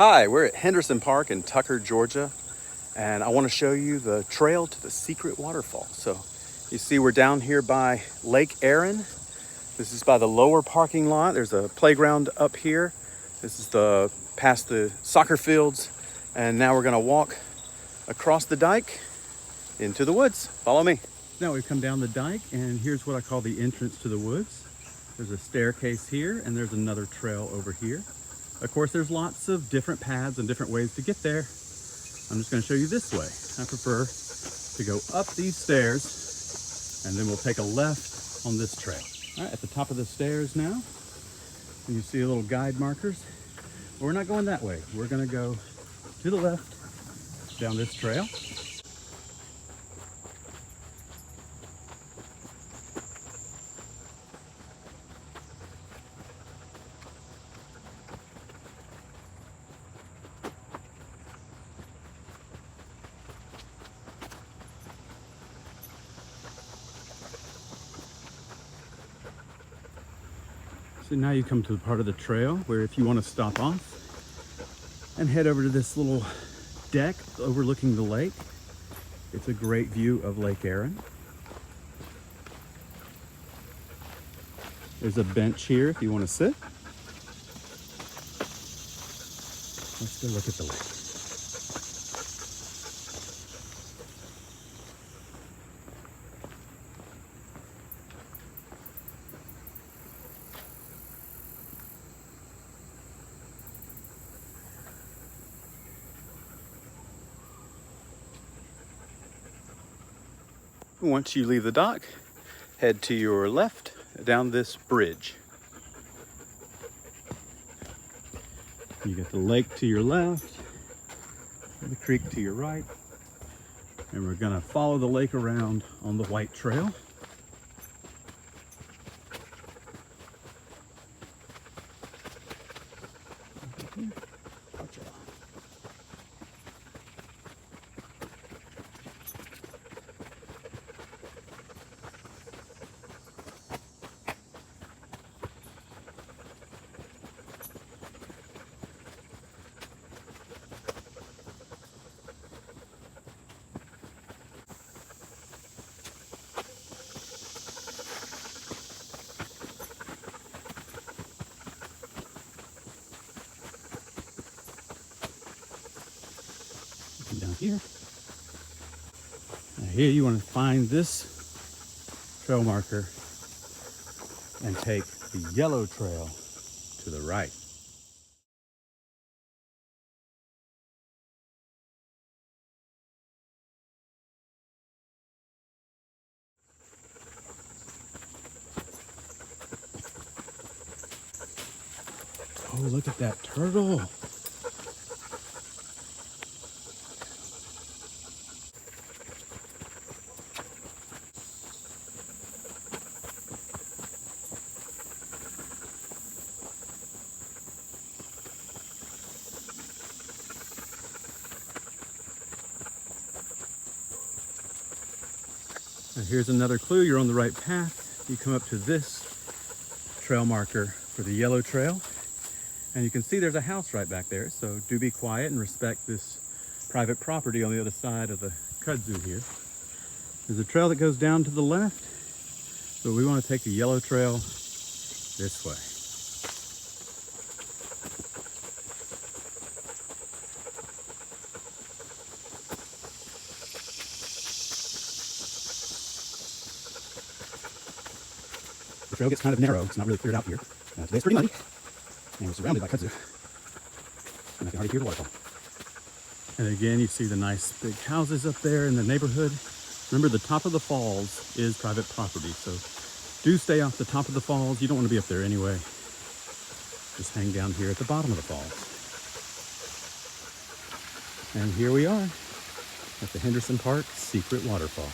Hi, we're at Henderson Park in Tucker, Georgia, and I want to show you the trail to the secret waterfall. So you see we're down here by Lake Erin. This is by the lower parking lot. There's a playground up here. This is past the soccer fields, and now we're going to walk across the dike into the woods. Follow me. Now we've come down the dike, and here's what I call the entrance to the woods. There's a staircase here, and there's another trail over here. Of course, there's lots of different paths and different ways to get there. I'm just going to show you this way. I prefer to go up these stairs, and then we'll take a left on this trail. All right, at the top of the stairs now, and you see a little guide markers. But we're not going that way. We're going to go to the left down this trail. So now you come to the part of the trail where if you want to stop off and head over to this little deck overlooking the lake, it's a great view of Lake Erin. There's a bench here if you want to sit. Let's go look at the lake. Once you leave the dock, head to your left down this bridge. You get the lake to your left, the creek to your right, and we're gonna follow the lake around on the white trail. Down here. Now here you want to find this trail marker and take the yellow trail to the right. Oh, look at that turtle. Now here's another clue, you're on the right path. You come up to this trail marker for the yellow trail, and you can see there's a house right back there, so do be quiet and respect this private property on the other side of the kudzu here. There's a trail that goes down to the left, but we want to take the yellow trail this way. The trail gets kind of narrow. It's not really cleared out here. Today it's pretty muddy, and we're surrounded by kudzu. And I can already hear the waterfall. And again, you see the nice big houses up there in the neighborhood. Remember, the top of the falls is private property, so do stay off the top of the falls. You don't want to be up there anyway. Just hang down here at the bottom of the falls. And here we are at the Henderson Park Secret Waterfall.